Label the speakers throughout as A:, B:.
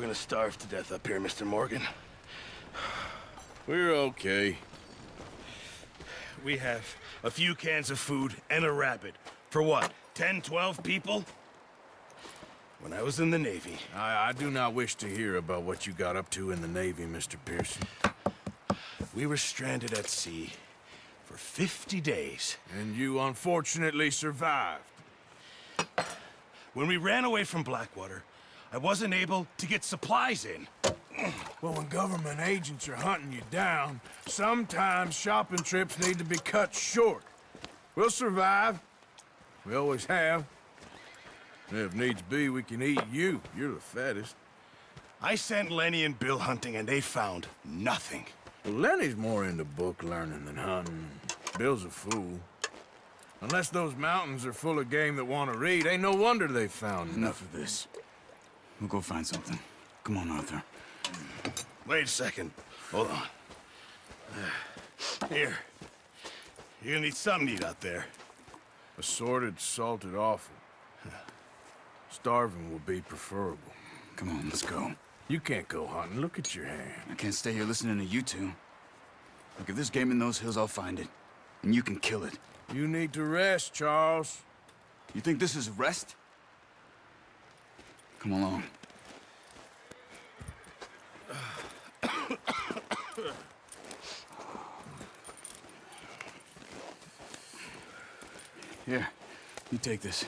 A: we're gonna starve to death up here, Mr. Morgan.
B: We're okay.
A: We have a few cans of food and a rabbit. For what, 10, 12 people? When I was in the Navy...
B: I do not wish to hear about what you got up to in the Navy, Mr. Pearson.
A: We were stranded at sea for 50 days.
B: And you unfortunately survived.
A: When we ran away from Blackwater, I wasn't able to get supplies in.
B: Well, when government agents are hunting you down, sometimes shopping trips need to be cut short. We'll survive. We always have. If needs be, we can eat you. You're the fattest.
A: I sent Lenny and Bill hunting, and they found nothing.
B: Well, Lenny's more into book learning than hunting. Bill's a fool. Unless those mountains are full of game that want to read, ain't no wonder they found
C: Enough of this. We'll go find something. Come on, Arthur.
A: Wait a second. Hold on. Here. You're gonna need something to eat out there.
B: Assorted, salted offal. Starving will be preferable.
C: Come on, let's go.
B: You can't go hunting. Look at your hand.
C: I can't stay here listening to you two. Look, if there's game in those hills, I'll find it. And you can kill it.
B: You need to rest, Charles.
C: You think this is rest? Come along. Here, you take this.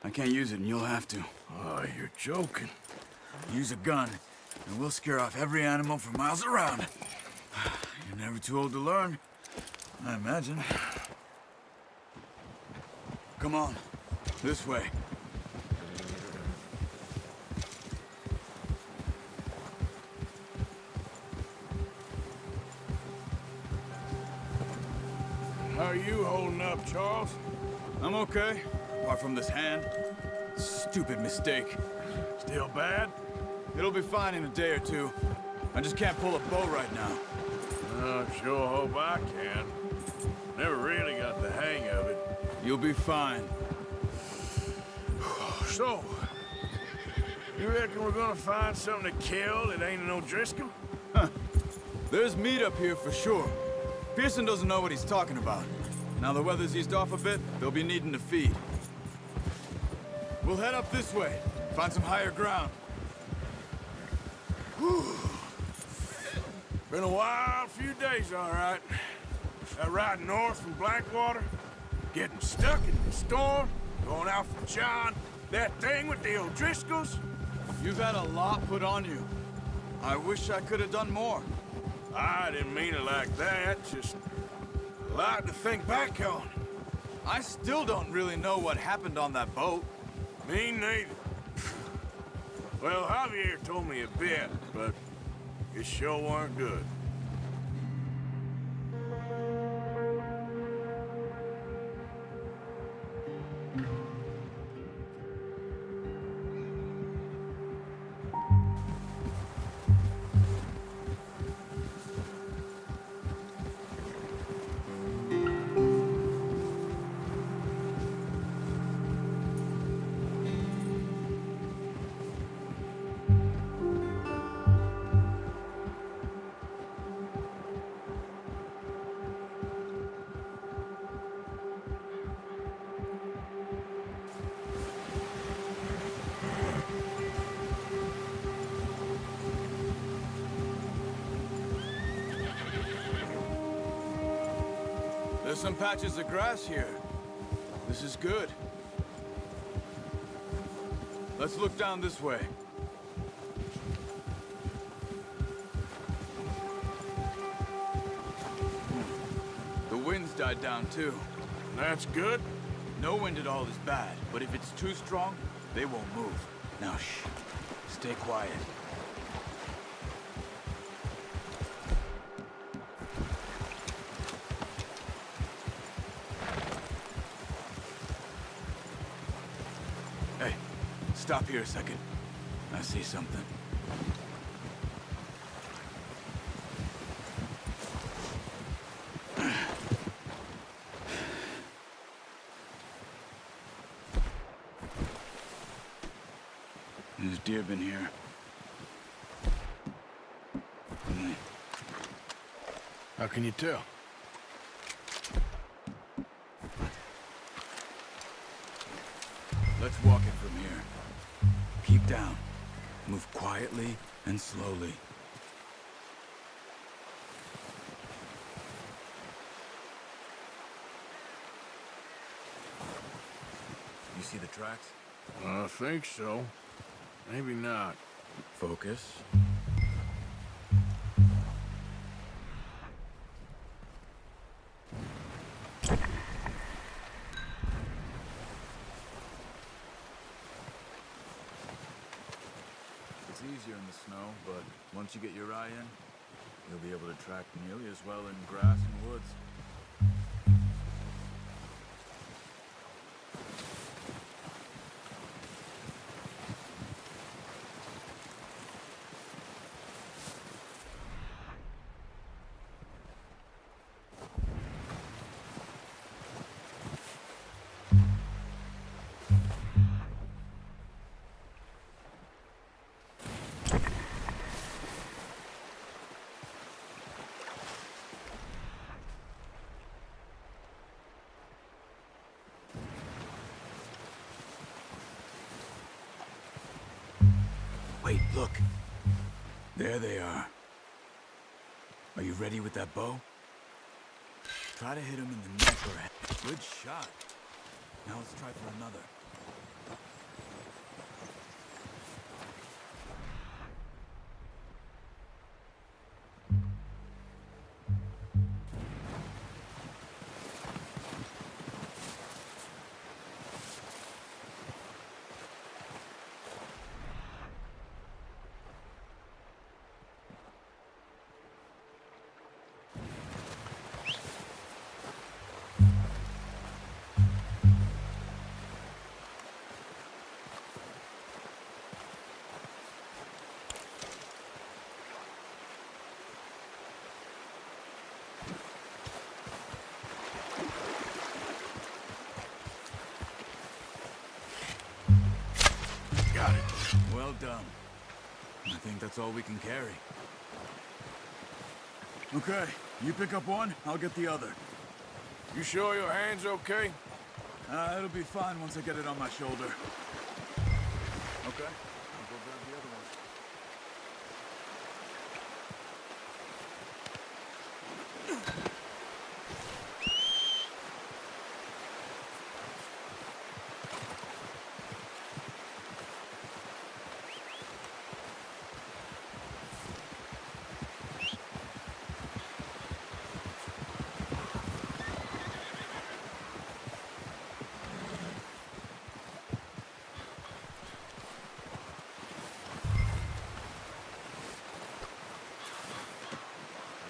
C: I can't use it, and you'll have to.
B: Oh, you're joking.
C: Use a gun, and we'll scare off every animal for miles around. You're never too old to learn, I imagine. Come on, this way.
B: How are you holding up, Charles?
C: I'm okay, apart from this hand. Stupid mistake.
B: Still bad?
C: It'll be fine in a day or two. I just can't pull a bow right now.
B: I sure hope I can. Never really got the hang of it.
C: You'll be fine.
B: So, you reckon we're gonna find something to kill that ain't no Driscoll?
C: There's meat up here for sure. Pearson doesn't know what he's talking about. Now the weather's eased off a bit, they'll be needing to feed. We'll head up this way, find some higher ground.
B: Whew. Been a wild few days, all right. That ride north from Blackwater, getting stuck in the storm, going out from John, that thing with the O'Driscolls.
C: You've had a lot put on you. I wish I could have done more.
B: I didn't mean it like that, just a lot to think back on.
C: I still don't really know what happened on that boat.
B: Me neither. Well, Javier told me a bit, but it sure weren't good.
C: There's some patches of grass here. This is good. Let's look down this way. The wind's died down too.
B: That's good.
C: No wind at all is bad, but if it's too strong, they won't move. Now shh. Stay quiet. Hey, stop here a second. I see something. There's deer been here.
B: How can you tell?
C: Let's walk it from here. Keep down. Move quietly and slowly. You see the tracks?
B: I think so. Maybe not.
C: Focus. It's easier in the snow, but once you get your eye in, you'll be able to track nearly as well in grass and woods. Wait, look. There they are. Are you ready with that bow? Try to hit him in the neck or head. Good shot. Now let's try for another.
B: Got it.
C: Well done. I think that's all we can carry. Okay, you pick up one, I'll get the other.
B: You sure your hand's okay?
C: It'll be fine once I get it on my shoulder. Okay, I'll go grab the other one.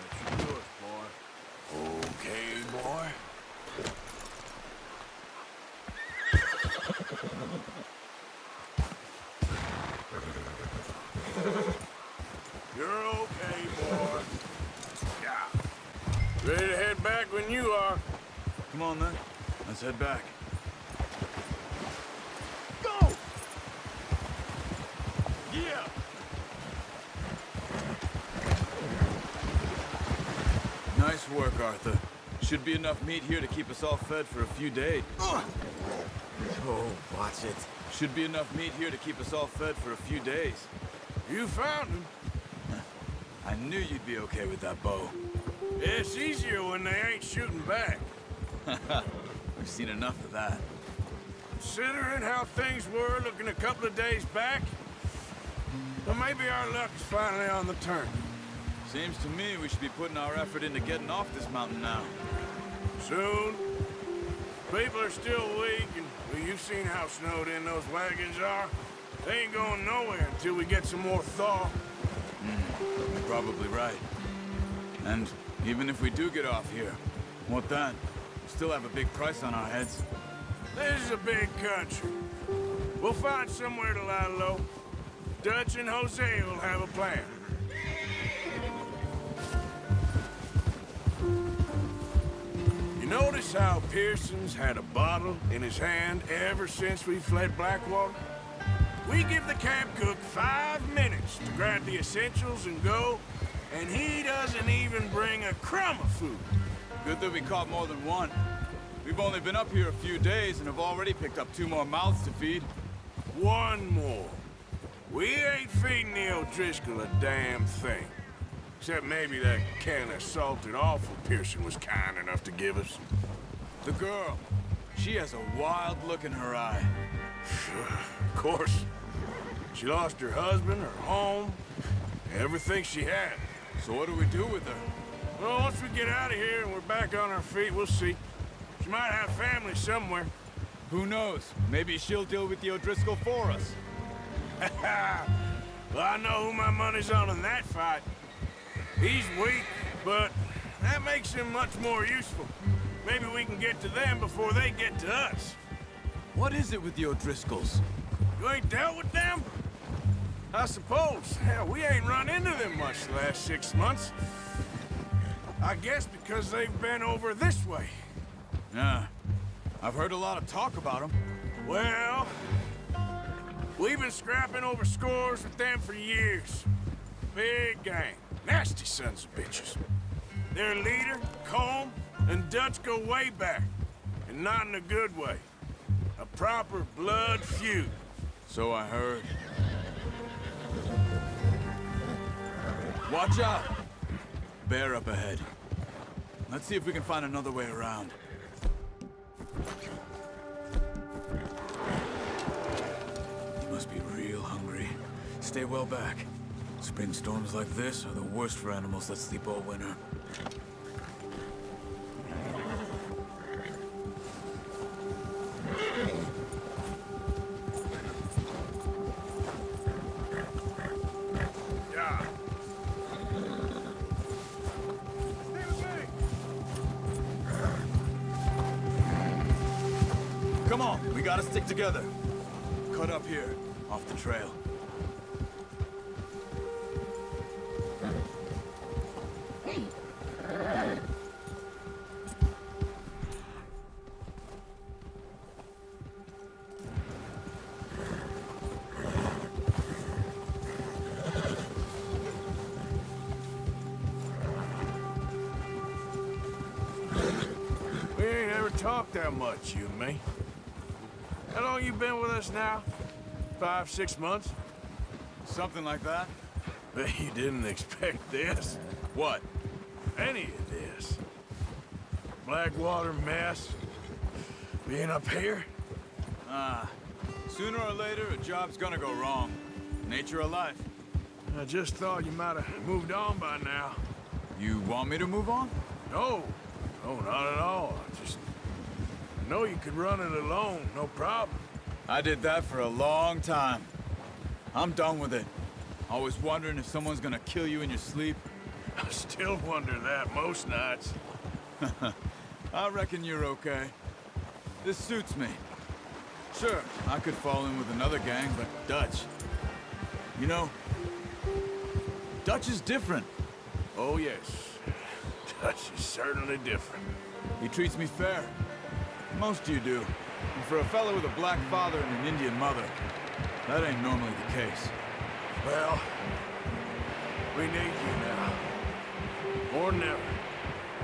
B: That's yours, boy. Okay, boy. You're okay, boy. Yeah. Ready to head back when you are.
C: Come on then, let's head back.
B: Go! Yeah!
C: Nice work, Arthur. Should be enough meat here to keep us all fed for a few days.
D: Oh, watch it.
C: Should be enough meat here to keep us all fed for a few days.
B: You found him.
C: I knew you'd be okay with that bow.
B: It's easier when they ain't shooting back.
C: We've seen enough of that.
B: Considering how things were looking a couple of days back, well, maybe our luck is finally on the turn.
C: Seems to me we should be putting our effort into getting off this mountain now.
B: Soon. People are still weak, and well, you've seen how snowed in those wagons are. They ain't going nowhere until we get some more thaw.
C: You're probably right. And even if we do get off here, what then? We still have a big price on our heads.
B: This is a big country. We'll find somewhere to lie low. Dutch and Jose will have a plan. You notice how Pearson's had a bottle in his hand ever since we fled Blackwater? We give the camp cook 5 minutes to grab the essentials and go, And he doesn't even bring a crumb of food.
C: Good that we caught more than one. We've only been up here a few days and have already picked up 2 more mouths to feed.
B: One more. We ain't feeding the O'Driscoll a damn thing. Except maybe that can of salted offal Pearson was kind enough to give us.
C: The girl. She has a wild look in her eye.
B: Of course. She lost her husband, her home, everything she had.
C: So what do we do with her?
B: Well, once we get out of here and we're back on our feet, we'll see. She might have family somewhere.
C: Who knows? Maybe she'll deal with the O'Driscoll for us.
B: Well, I know who my money's on in that fight. He's weak, but that makes him much more useful. Maybe we can get to them before they get to us.
C: What is it with the O'Driscolls?
B: You ain't dealt with them? I suppose. Hell, we ain't run into them much the last 6 months. I guess because they've been over this way.
C: Yeah. I've heard a lot of talk about them.
B: Well, we've been scrapping over scores with them for years. Big gang. Nasty sons of bitches. Their leader, Combe, and Dutch go way back. And not in a good way. A proper blood feud.
C: So I heard. Watch out! Bear up ahead. Let's see if we can find another way around. You must be real hungry. Stay well back. Spring storms like this are the worst for animals that sleep all winter. Come on, we gotta stick together. Cut up here, off the trail.
B: We ain't ever talked that much, you and me. How long you been with us now? 5, 6 months?
C: Something like that?
B: Bet you didn't expect this.
C: What?
B: Any of this. Blackwater mess. Being up here?
C: Sooner or later, a job's gonna go wrong. Nature of life.
B: I just thought you might have moved on by now.
C: You want me to move on?
B: No. No, not at all. I just know you could run it alone, no problem.
C: I did that for a long time. I'm done with it. Always wondering if someone's gonna kill you in your sleep.
B: I still wonder that most nights.
C: I reckon you're okay. This suits me. Sure, I could fall in with another gang, but Dutch. You know, Dutch is different.
B: Oh, yes. Dutch is certainly different.
C: He treats me fair. Most of you do. And for a fellow with a black father and an Indian mother, that ain't normally the case.
B: Well, we need you now. More than ever.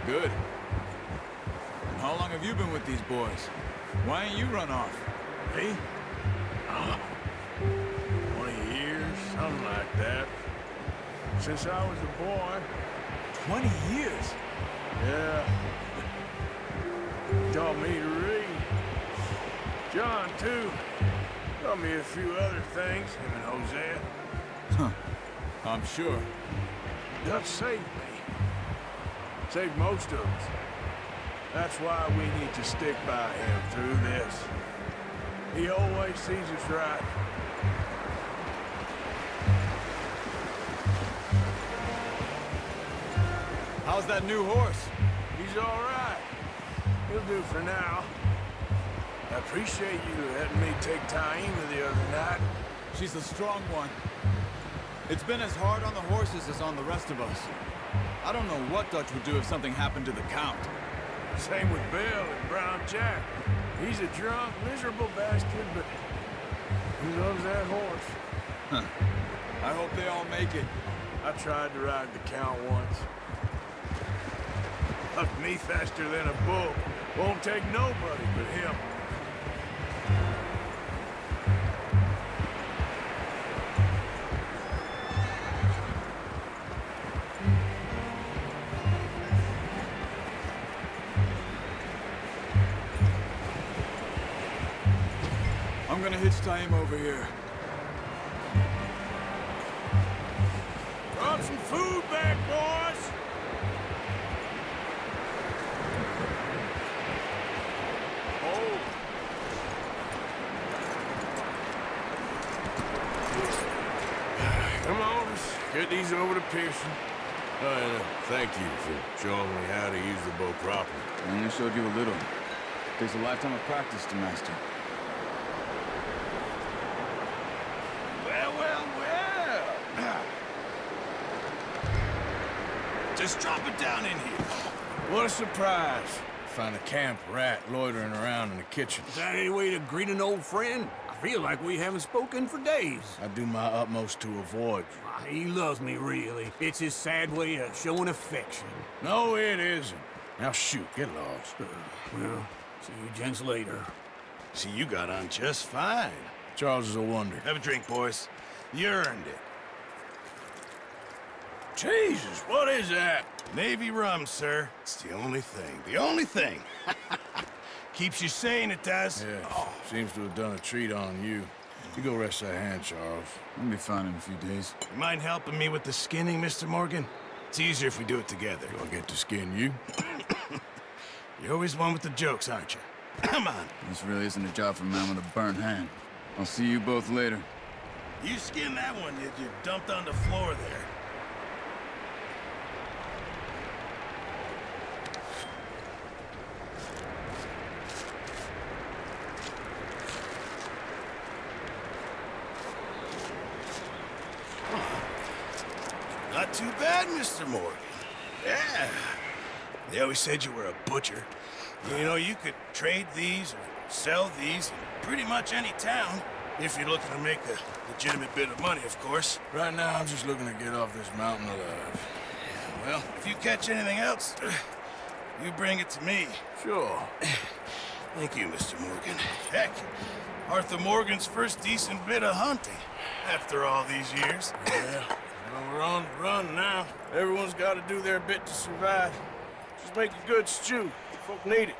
C: Good. And how long have you been with these boys? Why ain't you run off?
B: Me? 20 years, something like that. Since I was a boy.
C: 20 years?
B: Yeah. Taught me to read. John, too. Taught me a few other things, him and Hosea.
C: Huh. I'm sure.
B: Dutch saved me. Saved most of us. That's why we need to stick by him through this. He always sees us right.
C: How's that new horse?
B: He's all right. He'll do for now. I appreciate you letting me take Taima the other night.
C: She's a strong one. It's been as hard on the horses as on the rest of us. I don't know what Dutch would do if something happened to the Count.
B: Same with Bill and Brown Jack. He's a drunk, miserable bastard, but he loves that horse.
C: Huh. I hope they all make it.
B: I tried to ride the Count once. Hucked me faster than a bull. Won't take nobody but him.
C: I'm gonna hitch tie him over here.
B: Brought some food back, boys! Oh. Come on, let's get these over to Pearson. Oh, and thank you for showing me how to use the bow properly.
C: I only showed you a little. Takes a lifetime of practice to master.
A: Well, well, well. Just drop it down in here.
B: What a surprise. Find a camp rat loitering around in the kitchen.
D: Is that any way to greet an old friend? I feel like we haven't spoken for days.
B: I do my utmost to avoid you.
D: He loves me, really. It's his sad way of showing affection.
B: No, it isn't. Now shoot, get lost.
D: Well, see you gents later.
A: See, you got on just fine.
B: Charles is a wonder.
A: Have a drink, boys. You earned it.
B: Jesus, what is that?
A: Navy rum, sir. It's the only thing. The only thing. Keeps you sane, it does.
B: Yeah, seems to have done a treat on you. You go rest that hand, Charles.
C: I'll be fine in a few days.
A: You mind helping me with the skinning, Mr. Morgan? It's easier if we do it together.
B: Do I get to skin you?
A: You're always one with the jokes, aren't you? Come on.
C: This really isn't a job for a man with a burnt hand. I'll see you both later.
A: You skinned that one you dumped on the floor there. Not too bad, Mr. Morgan. Yeah. They always said you were a butcher. You know, you could trade these or sell these in pretty much any town, if you're looking to make a legitimate bit of money, of course.
B: Right now, I'm just looking to get off this mountain alive.
A: Yeah, well, if you catch anything else, you bring it to me.
B: Sure.
A: Thank you, Mr. Morgan. Heck, Arthur Morgan's first decent bit of hunting, after all these years.
B: Yeah. Well, we're on the run now. Everyone's got to do their bit to survive. Just make a good stew. Folk need it.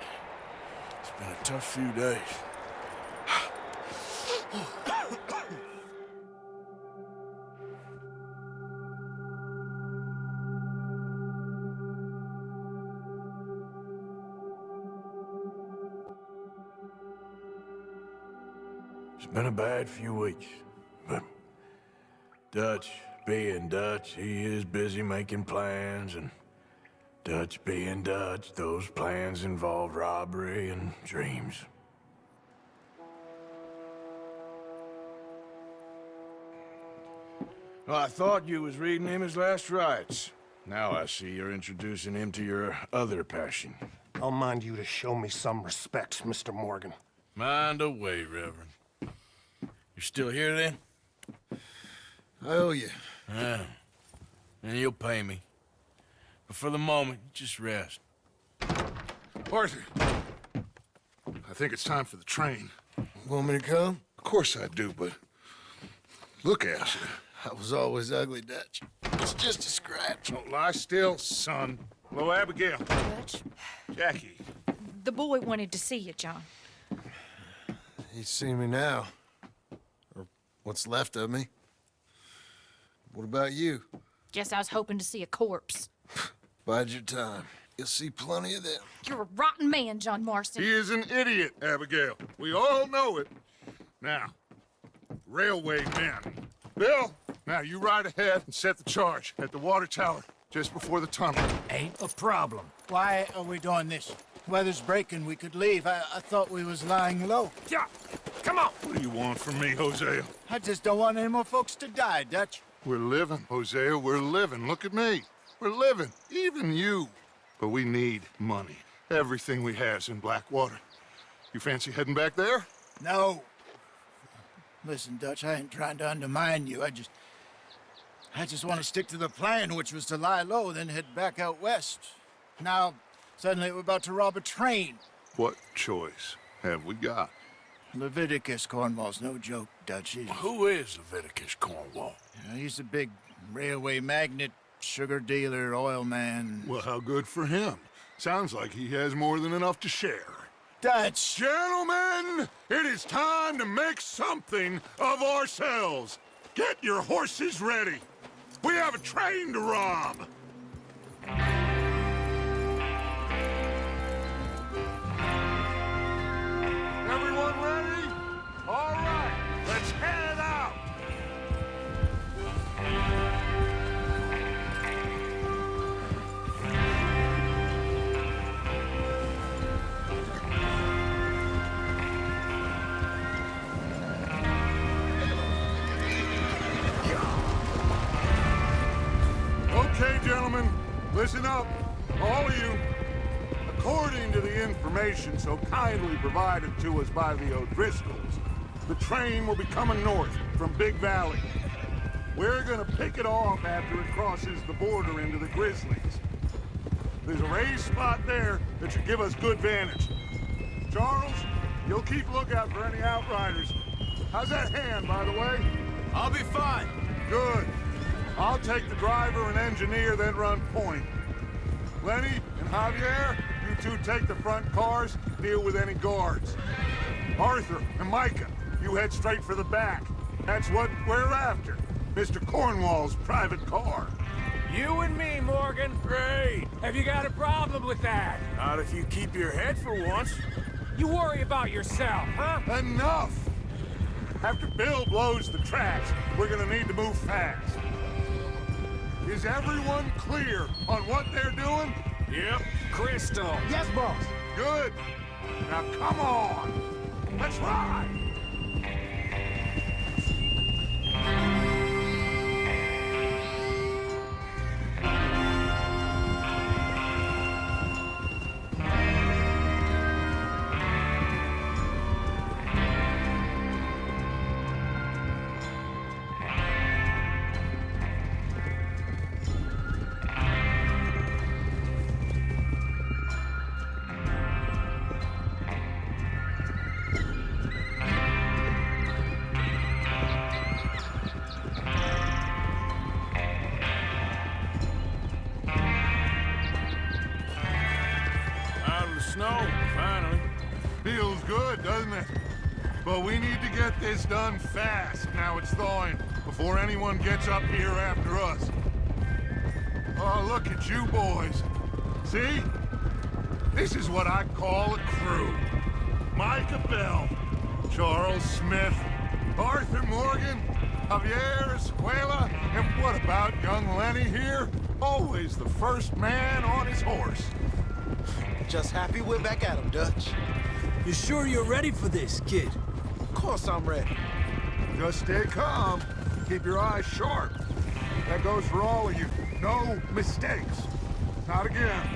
B: It's been a tough few days. It's been a bad few weeks, but Dutch being Dutch, he is busy making plans, and Dutch being Dutch, those plans involve robbery and dreams. Well, I thought you was reading him his last rites. Now I see you're introducing him to your other passion.
E: I'll mind you to show me some respect, Mr. Morgan.
B: Mind away, Reverend. You're still here, then?
F: I owe you.
B: Yeah. And you'll pay me. But for the moment, just rest.
F: Arthur, I think it's time for the train.
E: Want me to come?
F: Of course I do, but look at you.
E: I was always ugly, Dutch. It's just a scratch.
F: Don't lie still, son. Hello, Abigail.
G: Dutch,
F: Jackie.
G: the boy wanted to see you, John.
E: He's seen me now. Or what's left of me. What about you?
G: Guess I was hoping to see a corpse.
E: Bide your time. You'll see plenty of them.
G: You're a rotten man, John Marston.
F: He is an idiot, Abigail. We all know it. Now, railway men. Bill, now you ride ahead and set the charge at the water tower just before the tunnel.
H: Ain't a problem. Why are we doing this? Weather's breaking. We could leave. I thought we was lying low.
F: Yeah, come on. What do you want from me, Hosea?
H: I just don't want any more folks to die, Dutch.
F: We're living, Hosea. We're living. Look at me. We're living. Even you. But we need money. Everything we have's in Blackwater. You fancy heading back there?
H: No. Listen, Dutch, I ain't trying to undermine you. I just want to stick to the plan, which was to lie low, then head back out west. Now, suddenly we're about to rob a train.
F: What choice have we got?
H: Leviticus Cornwall's no joke, Dutch.
B: Who is Leviticus Cornwall?
H: He's a big railway magnate, sugar dealer, oil man.
F: Well, how good for him. Sounds like he has more than enough to share.
H: Dutch!
F: Gentlemen, it is time to make something of ourselves. Get your horses ready. We have a train to rob. Everyone ready? All right, let's head out. Okay, gentlemen, listen up, all of you. According to the information so kindly provided to us by the O'Driscolls, the train will be coming north from Big Valley. We're gonna pick it off after it crosses the border into the Grizzlies. There's a raised spot there that should give us good vantage. Charles, you'll keep lookout for any outriders. How's that hand, by the way?
C: I'll be fine.
F: Good. I'll take the driver and engineer, then run point. Lenny and Javier, you two take the front cars, deal with any guards. Arthur and Micah, you head straight for the back. That's what we're after. Mr. Cornwall's private car.
I: You and me, Morgan.
B: Great.
I: Have you got a problem with that?
B: Not if you keep your head for once.
I: You worry about yourself, huh?
F: Enough! After Bill blows the tracks, we're gonna need to move fast. Is everyone clear on what they're doing?
B: Yep.
I: Crystal.
H: Yes, boss.
F: Good. Now come on. Let's ride.
B: Snow, finally.
F: Feels good, doesn't it? But we need to get this done fast. Now it's thawing, before anyone gets up here after us. Oh, look at you boys. See? This is what I call a crew. Micah Bell, Charles Smith, Arthur Morgan, Javier Escuela, and what about young Lenny here? Always the first man on his horse.
E: Just happy we're back at him, Dutch.
I: You sure you're ready for this, kid?
E: Of course I'm ready.
F: Just stay calm. Keep your eyes sharp. That goes for all of you. No mistakes. Not again.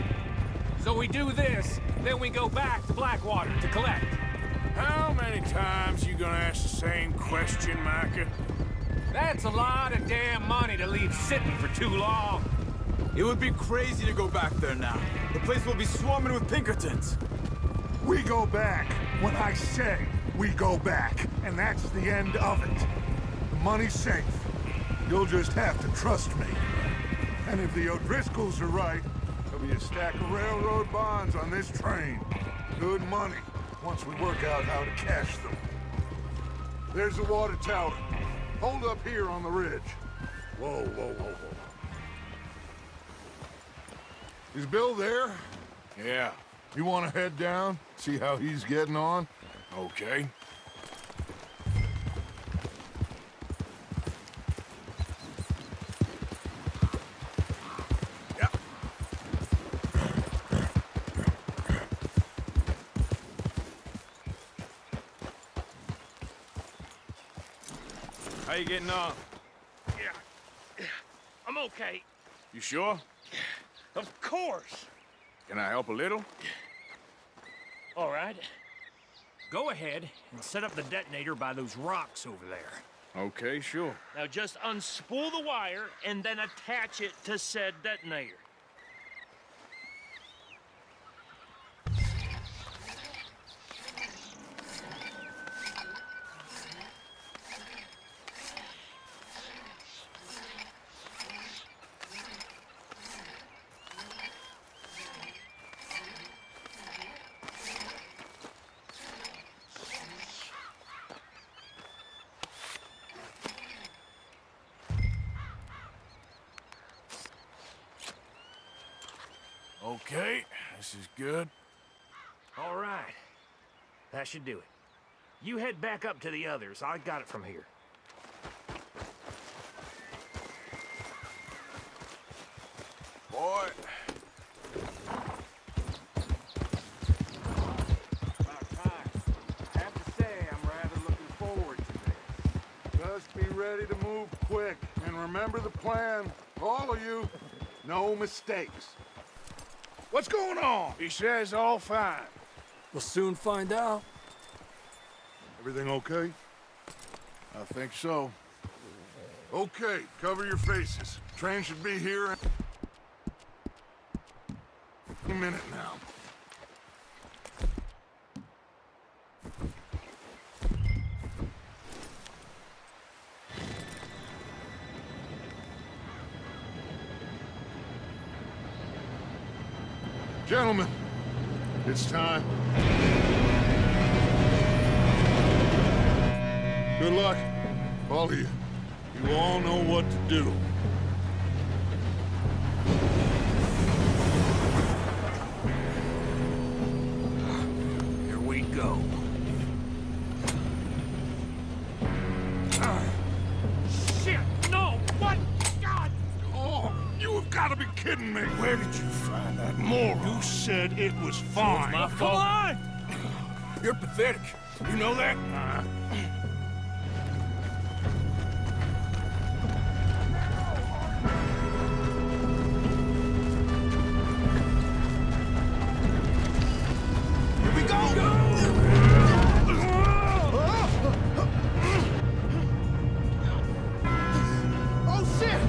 I: So we do this, then we go back to Blackwater to collect.
B: How many times you gonna ask the same question, Micah?
I: That's a lot of damn money to leave sitting for too long.
C: It would be crazy to go back there now. The place will be swarming with Pinkertons.
F: We go back when I say we go back, and that's the end of it. The money's safe. You'll just have to trust me. And if the O'Driscolls are right, there'll be a stack of railroad bonds on this train. Good money, once we work out how to cash them. There's the water tower. Hold up here on the ridge. Whoa, whoa, whoa, whoa. Is Bill there?
B: Yeah.
F: You want to head down, see how he's getting on?
B: Okay. Yeah. How you getting on?
I: Yeah. I'm okay.
B: You sure?
I: Of course.
B: Can I help a little?
I: All right. Go ahead and set up the detonator by those rocks over there.
B: Okay, sure.
J: Now just unspool the wire and then attach it to said detonator.
B: Okay, this is good.
I: All right. That should do it. You head back up to the others. I got it from here.
B: Boy.
I: About time. I have to say, I'm rather looking forward to this.
F: Just be ready to move quick. And remember the plan. All of you. No mistakes. What's going on?
B: He says all fine.
D: We'll soon find out.
F: Everything okay?
B: I think so.
F: Okay, cover your faces. Train should be here any minute now. Gentlemen, it's time. Good luck, all of you. You all know what to do.
I: Here we go.
J: Shit! No! What? God!
F: Oh, you have got to be kidding me.
B: Where did you find that moron?
F: You said it was fine.
B: My
J: Come
B: fault.
J: on!
B: You're pathetic. You know that?
H: Here we go! Oh, shit!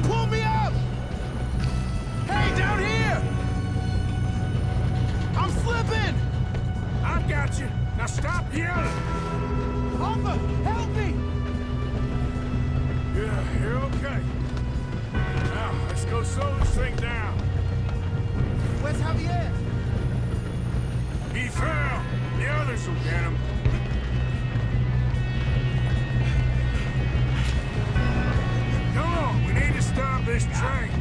H: Pull me up! Hey, down here! I'm slipping!
B: I got you. Now stop yelling.
H: Arthur, help me!
B: Yeah, you're okay. Now, let's go slow this thing down.
H: Where's Javier?
B: He fell. The others will get him. Come on, we need to stop this train.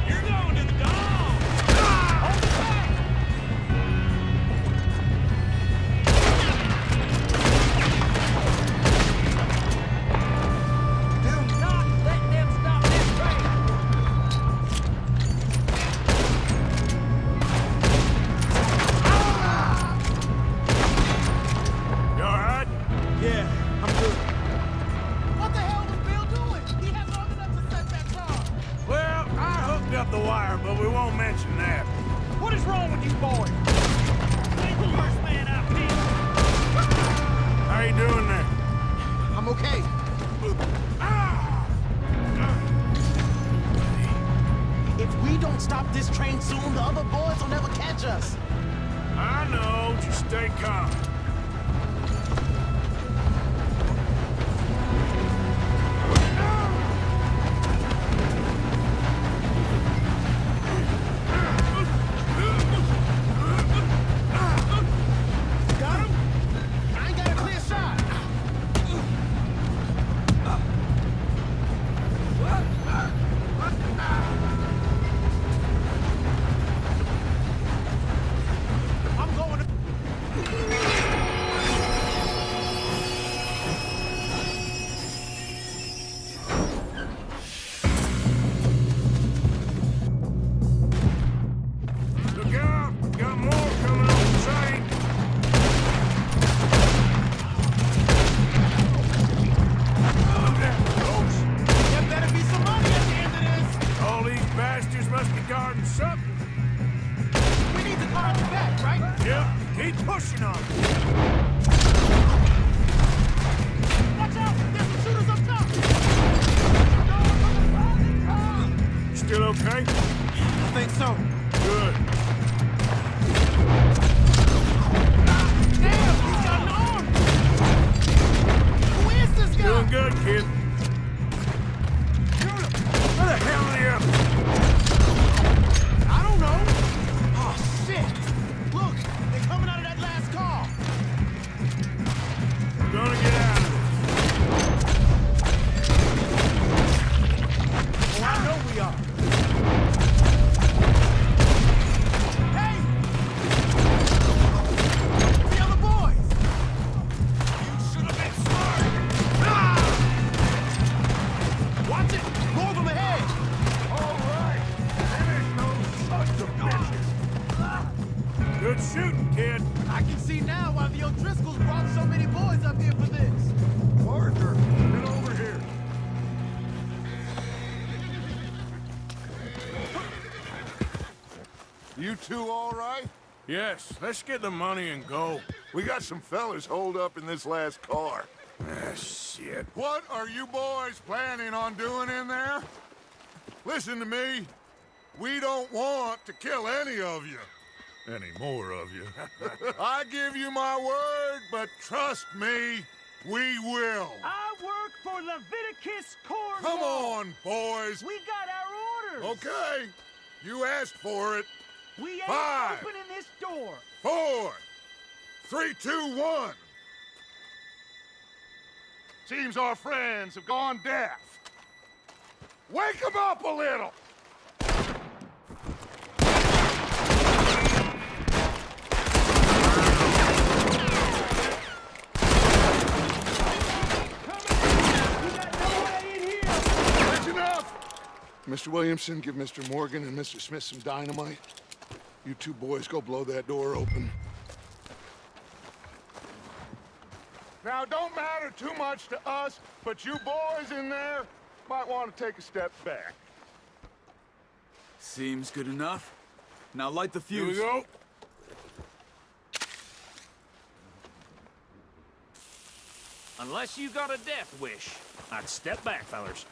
J: You're going to the dog!
H: Do not let them stop this train!
B: You all right?
H: Yeah, I'm good. What the hell was Bill doing? He had long enough to set that car.
B: Well, I hooked up the wire, but we won't mention that.
J: What is wrong with you boys? Ain't the worst man I've been.
B: How you doing there?
H: I'm okay. If we don't stop this train soon, the other boys will never catch us.
B: I know. Just stay calm.
H: Got him? I ain't got a clear shot. I'm going to...
B: Look out! Got more coming on the train. Look at that, folks.
H: There better be some money at the end of this.
B: All these bastards must be guarding something.
H: We need right?
B: Yep, keep pushing on.
H: Watch out! There's some shooters up top!
B: Still okay?
H: I think so.
B: Good.
H: Damn! He's got an arm! Who is this guy?
B: Doing good, kid.
H: Shoot him!
B: Where the hell are you?
H: I don't know. Oh, shit! Look! They're coming out of that last car!
B: We're gonna get out of this.
H: Oh, I know we are. Hey! The other boys! You should have been smart! Ah! Watch it! More of them ahead!
F: All right. Finish those sons of bitches.
B: Good shooting, kid.
H: I can see now why the O'Driscolls brought so many boys up here for this.
F: Arthur, get over here. You two all right?
B: Yes, let's get the money and go.
F: We got some fellas holed up in this last car.
B: Ah, shit.
F: What are you boys planning on doing in there? Listen to me. We don't want to kill any of you. Any more of you. I give you my word, but trust me, we will.
J: I work for Leviticus Corps.
F: Come on, boys.
J: We got our orders.
F: Okay. You asked for it.
J: We ain't
F: 5,
J: opening this door.
F: 4, 3, 2, 1. Seems our friends have gone deaf. Wake them up a little. That's enough. Mr. Williamson, give Mr. Morgan and Mr. Smith some dynamite. You two boys go blow that door open. Now, it don't matter too much to us, but you boys in there might want to take a step back.
C: Seems good enough. Now light the
B: Here we
C: fuse.
B: go.
I: Unless you got a death wish, I'd step back, fellers.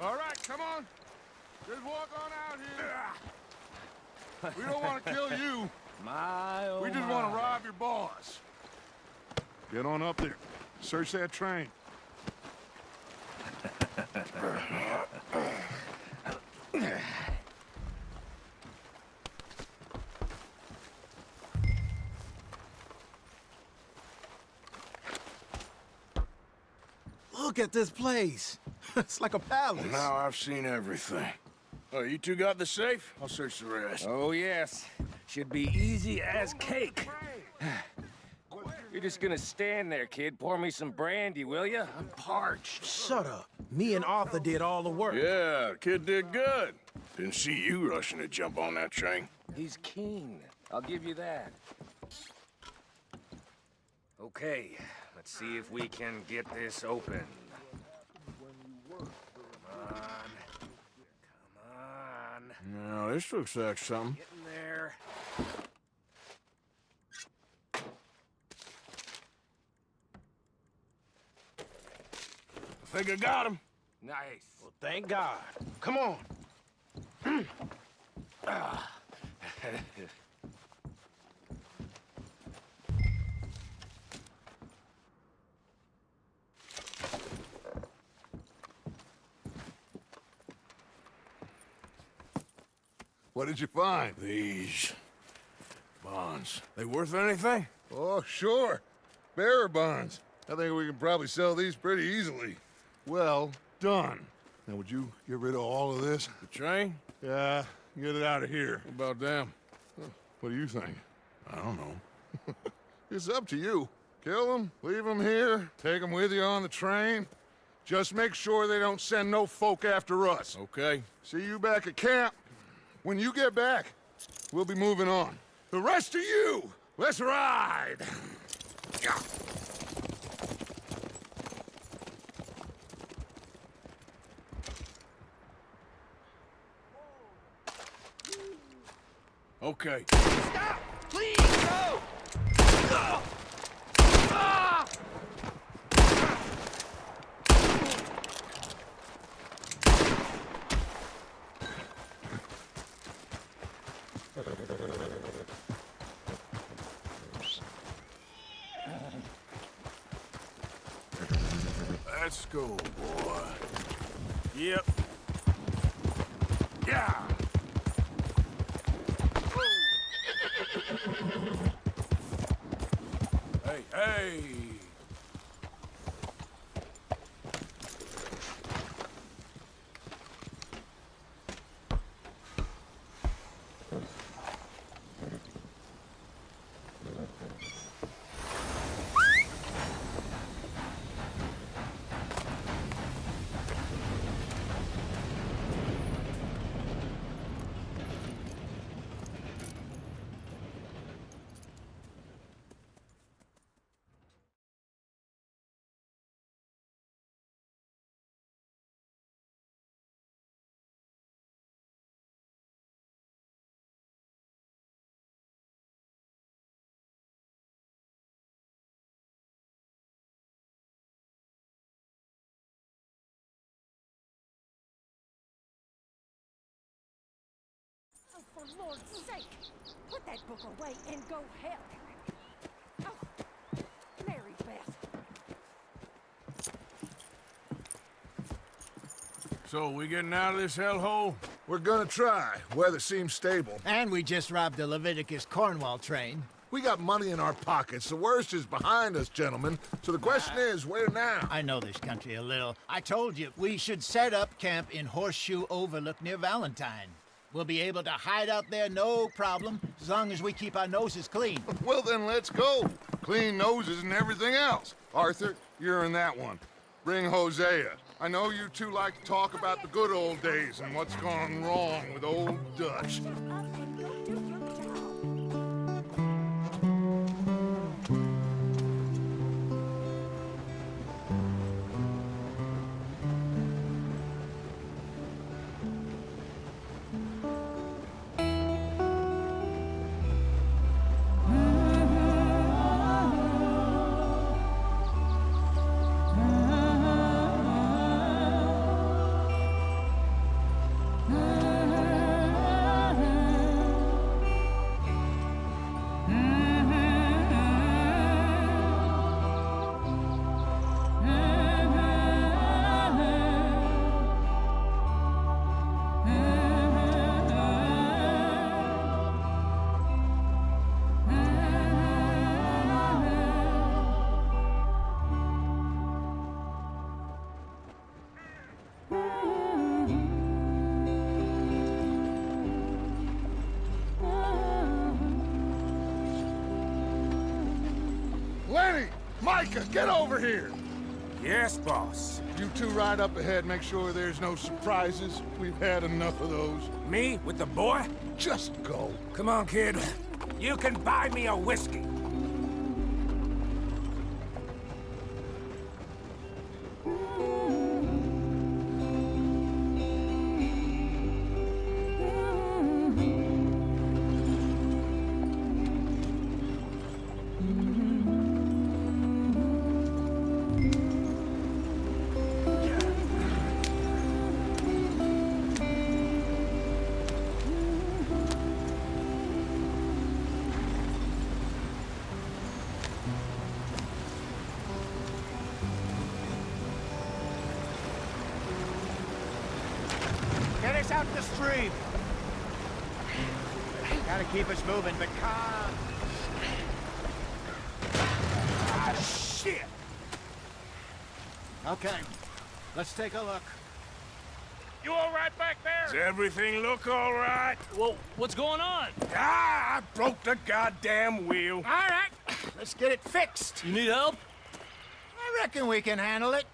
F: All right, come on. Just walk on out here. We don't want to kill you. We just want to rob your boss. Get on up there. Search that train.
H: Look at this place. It's like a palace.
B: Now I've seen everything. Oh, you two got the safe? I'll search the rest.
K: Oh, yes. Should be easy as cake. You're just gonna stand there, kid. Pour me some brandy, will ya? I'm parched.
H: Shut up. Me and Arthur did all the work.
B: Yeah, kid did good. Didn't see you rushing to jump on that train.
K: He's keen. I'll give you that. Okay, let's see if we can get this open. Come on. Come on.
B: Now, this looks like something.
K: Get in there.
B: I think I got him.
K: Nice.
H: Well, thank God. Come on.
F: What did you find?
B: These bonds. They worth anything?
F: Oh, sure. Bearer bonds. I think we can probably sell these pretty easily. Well done. Now, would you get rid of all of this?
B: The train?
F: Yeah, get it out of here.
B: What about them?
F: What do you think?
B: I don't know.
F: It's up to you. Kill them, leave them here, take them with you on the train. Just make sure they don't send no folk after us.
B: Okay.
F: See you back at camp. When you get back, we'll be moving on. The rest of you, let's ride!
B: Okay.
I: Stop! Please, no! Ah!
B: Let's go, boy. Yep.
I: Yeah!
B: Hey, hey!
L: Oh, for Lord's sake, put that book away and go help. Oh, Mary Beth.
B: So, we getting out of this hellhole?
F: We're gonna try. Weather seems stable.
H: And we just robbed the Leviticus Cornwall train.
F: We got money in our pockets. The worst is behind us, gentlemen. So the question is, where now?
H: I know this country a little. I told you, we should set up camp in Horseshoe Overlook near Valentine. We'll be able to hide out there, no problem, as long as we keep our noses clean.
F: Well, then let's go. Clean noses and everything else. Arthur, you're in that one. Bring Hosea. I know you two like to talk about the good old days and what's gone wrong with old Dutch.
L: Shut up and go do your job.
F: Lenny! Micah, get over here!
I: Yes, boss.
F: You two ride up ahead, make sure there's no surprises. We've had enough of those.
I: Me with the boy?
F: Just go.
I: Come on, kid. You can buy me a whiskey.
H: Get us out the stream. Gotta keep us moving, but calm.
I: Ah, shit!
H: Okay, let's take a look.
J: You all right back there?
B: Does everything look all right?
J: Well, what's going on?
B: Ah, I broke the goddamn wheel.
H: All right, let's get it fixed.
J: You need help?
H: I reckon we can handle it.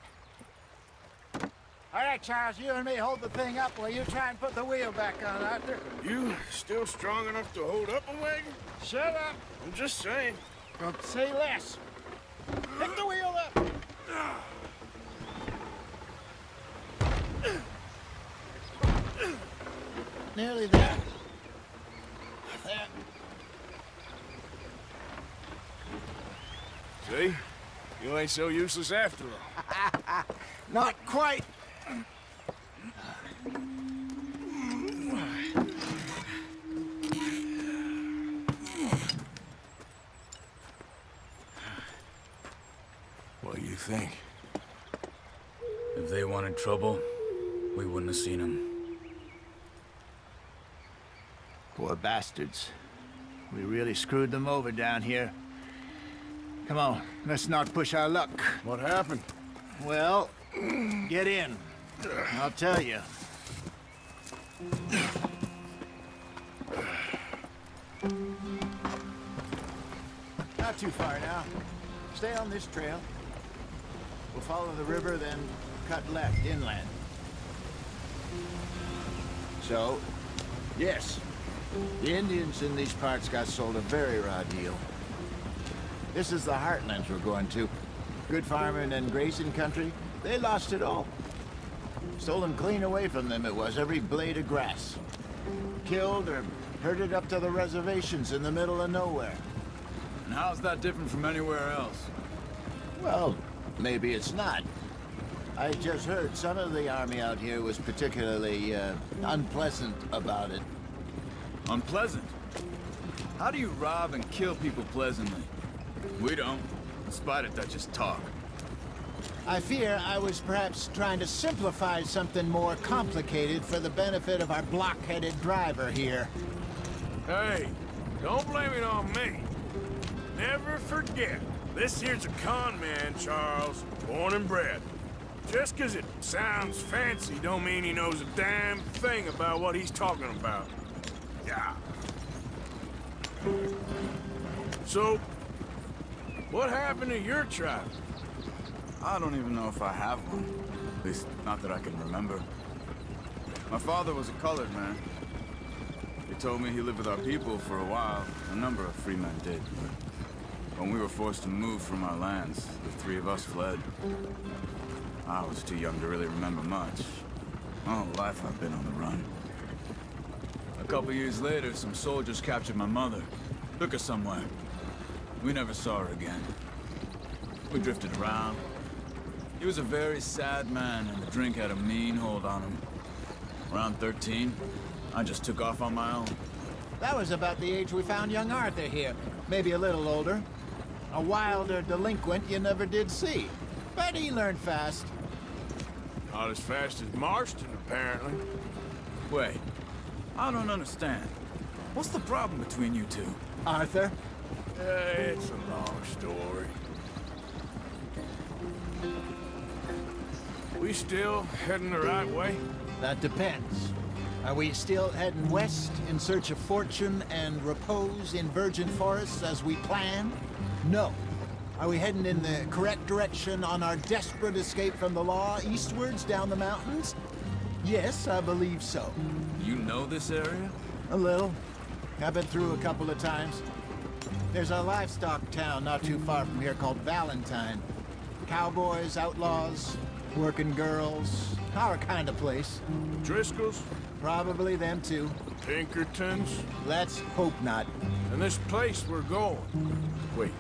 H: All right, Charles, you and me hold the thing up while you try and put the wheel back on, Arthur.
B: You still strong enough to hold up a wagon?
H: Shut up.
B: I'm just saying.
H: Say less. Pick the wheel up. Nearly there. There.
B: See? You ain't so useless after all.
H: Not quite.
B: What do you think?
M: If they wanted trouble, we wouldn't have seen them.
H: Poor bastards. We really screwed them over down here. Come on, let's not push our luck.
B: What happened?
H: Well, get in. I'll tell you. Not too far now. Stay on this trail. We'll follow the river, then cut left inland. So, yes, the Indians in these parts got sold a very raw deal. This is the heartlands we're going to. Good farming and grazing country, they lost it all. Stolen clean away from them it was, every blade of grass. Killed or herded up to the reservations in the middle of nowhere.
C: And how's that different from anywhere else?
H: Well, maybe it's not. I just heard some of the army out here was particularly unpleasant about it.
C: Unpleasant? How do you rob and kill people pleasantly? We don't, in spite of Dutch's talk.
H: I fear I was perhaps trying to simplify something more complicated for the benefit of our block-headed driver here.
B: Hey, don't blame it on me. Never forget, this here's a con man, Charles, born and bred. Just 'cause it sounds fancy don't mean he knows a damn thing about what he's talking about. Yeah. So, what happened to your tribe?
C: I don't even know if I have one. At least, not that I can remember. My father was a colored man. He told me he lived with our people for a while. A number of free men did. But when we were forced to move from our lands, the three of us fled. I was too young to really remember much. My whole life I've been on the run. A couple years later, some soldiers captured my mother. Took her somewhere. We never saw her again. We drifted around. He was a very sad man, and the drink had a mean hold on him. Around 13, I just took off on my own.
H: That was about the age we found young Arthur here. Maybe a little older. A wilder delinquent you never did see. But he learned fast.
B: Not as fast as Marston, apparently.
C: Wait, I don't understand. What's the problem between you two?
H: Arthur?
B: It's a long story. We still heading the right way?
H: That depends. Are we still heading west in search of fortune and repose in virgin forests as we planned? No. Are we heading in the correct direction on our desperate escape from the law eastwards down the mountains? Yes, I believe so.
C: You know this area?
H: A little. I've been through a couple of times. There's a livestock town not too far from here called Valentine. Cowboys, outlaws, working girls, our kind of place.
B: Driscoll's?
H: Probably them too.
B: Pinkertons?
H: Let's hope not.
B: And this place we're going. Wait,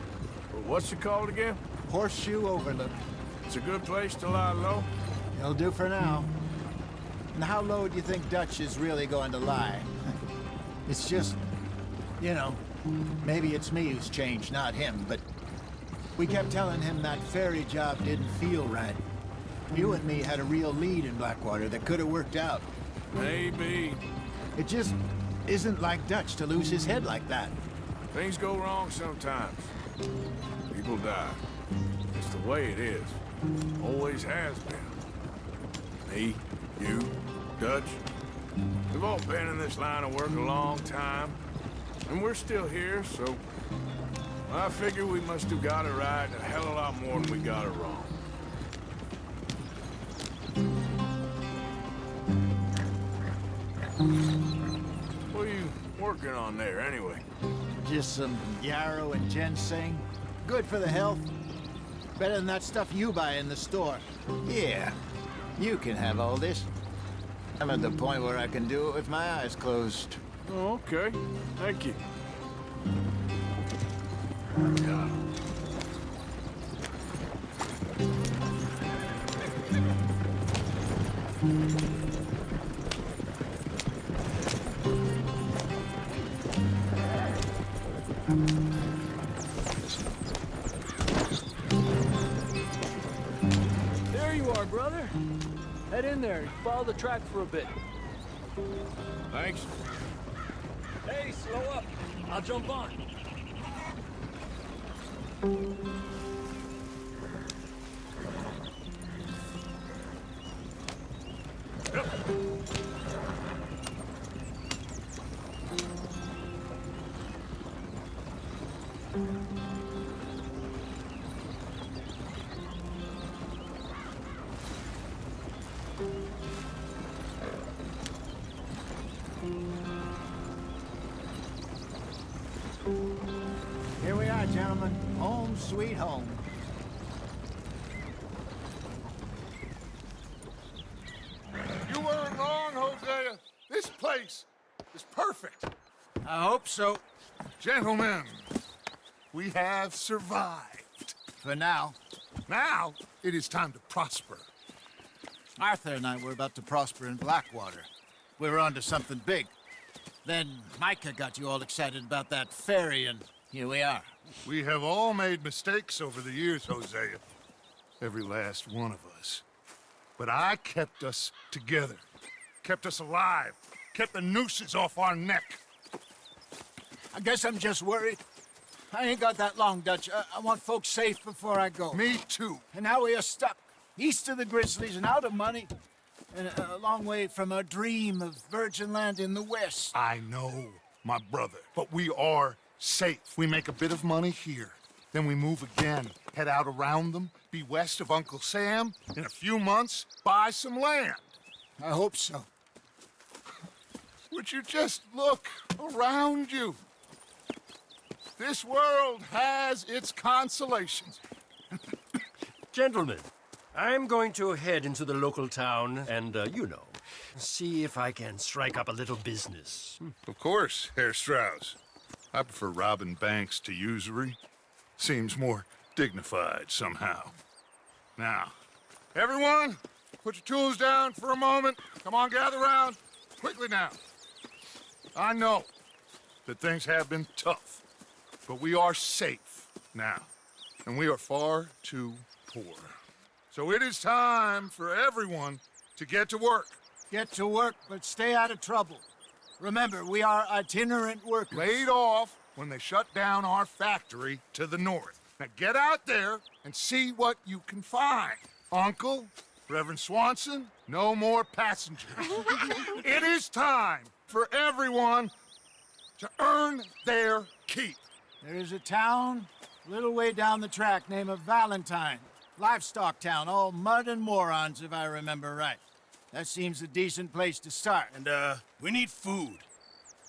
B: what's it called again?
H: Horseshoe Overlook.
B: It's a good place to lie low?
H: It'll do for now. And how low do you think Dutch is really going to lie? It's just, you know, maybe it's me who's changed, not him, but we kept telling him that ferry job didn't feel right. You and me had a real lead in Blackwater that could have worked out.
B: Maybe.
H: It just isn't like Dutch to lose his head like that.
B: Things go wrong sometimes. People die. It's the way it is. Always has been. Me, you, Dutch. We've all been in this line of work a long time. And we're still here, so I figure we must have got it right a hell of a lot more than we got it wrong. What are you working on there, anyway?
H: Just some yarrow and ginseng. Good for the health. Better than that stuff you buy in the store. Yeah, you can have all this. I'm at the point where I can do it with my eyes closed.
B: Oh, okay. Thank you.
D: you are, brother. Head in there and follow the track for a bit.
B: Thanks.
D: Hey, slow up. I'll jump on.
H: Here we are, gentlemen. Home sweet home.
F: You weren't wrong, Hosea. This place is perfect.
H: I hope so.
F: Gentlemen, we have survived.
H: For now.
F: Now, it is time to prosper.
H: Arthur and I were about to prosper in Blackwater. We were onto something big. Then Micah got you all excited about that ferry, and here we are.
F: We have all made mistakes over the years, Hosea. Every last one of us. But I kept us together. Kept us alive. Kept the nooses off our neck.
H: I guess I'm just worried. I ain't got that long, Dutch. I want folks safe before I go.
F: Me too.
H: And now we are stuck, east of the Grizzlies and out of money, and a long way from our dream of virgin land in the west.
F: I know, my brother, but we are safe. We make a bit of money here, then we move again, head out around them, be west of Uncle Sam, in a few months, buy some land.
H: I hope so.
F: Would you just look around you? This world has its consolations.
N: Gentlemen, I'm going to head into the local town and, see if I can strike up a little business.
F: Of course, Herr Strauss. I prefer robbing banks to usury. Seems more dignified somehow. Now, everyone, put your tools down for a moment. Come on, gather round. Quickly now. I know that things have been tough, but we are safe now, and we are far too poor. So it is time for everyone to get to work.
H: Get to work, but stay out of trouble. Remember, we are itinerant workers.
F: Laid off when they shut down our factory to the north. Now get out there and see what you can find. Uncle, Reverend Swanson, no more passengers. It is time for everyone to earn their keep.
H: There is a town a little way down the track named Valentine. Livestock town, all mud and morons, if I remember right. That seems a decent place to start.
A: And, we need food.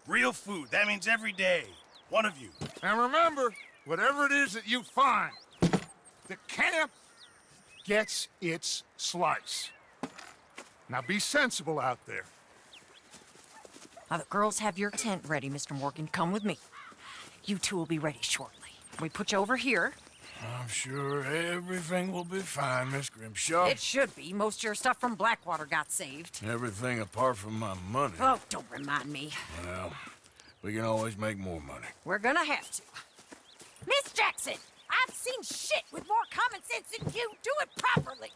A: Real food. That means every day. One of you.
F: And remember, whatever it is that you find, the camp gets its slice. Now be sensible out there.
O: Now the girls have your tent ready, Mr. Morgan. Come with me. You two will be ready shortly. We put you over here.
B: I'm sure everything will be fine, Miss Grimshaw.
O: It should be. Most of your stuff from Blackwater got saved.
B: Everything apart from my money.
O: Oh, don't remind me.
B: Well, we can always make more money.
O: We're gonna have to. Miss Jackson, I've seen shit with more common sense than you. Do it properly.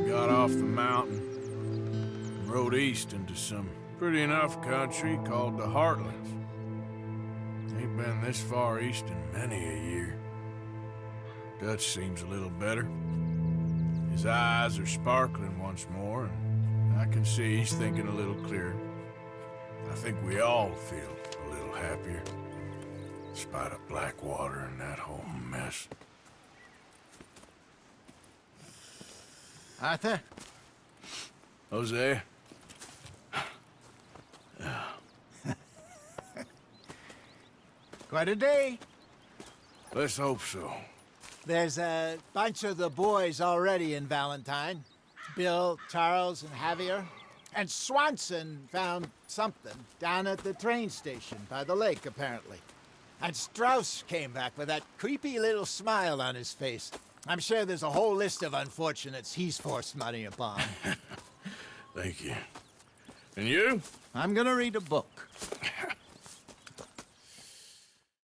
B: Got off the mountain and rode east into some pretty enough country called the Heartlands. Ain't been this far east in many a year. Dutch seems a little better. His eyes are sparkling once more, and I can see he's thinking a little clearer. I think we all feel a little happier, in spite of Blackwater and that whole mess.
H: Arthur?
B: Jose?
H: Quite a day.
B: Let's hope so.
P: There's a bunch of the boys already in Valentine. Bill, Charles, and Javier. And Swanson found something down at the train station by the lake, apparently. And Strauss came back with that creepy little smile on his face. I'm sure there's a whole list of unfortunates he's forced money upon.
B: Thank you. And you?
P: I'm gonna read a book.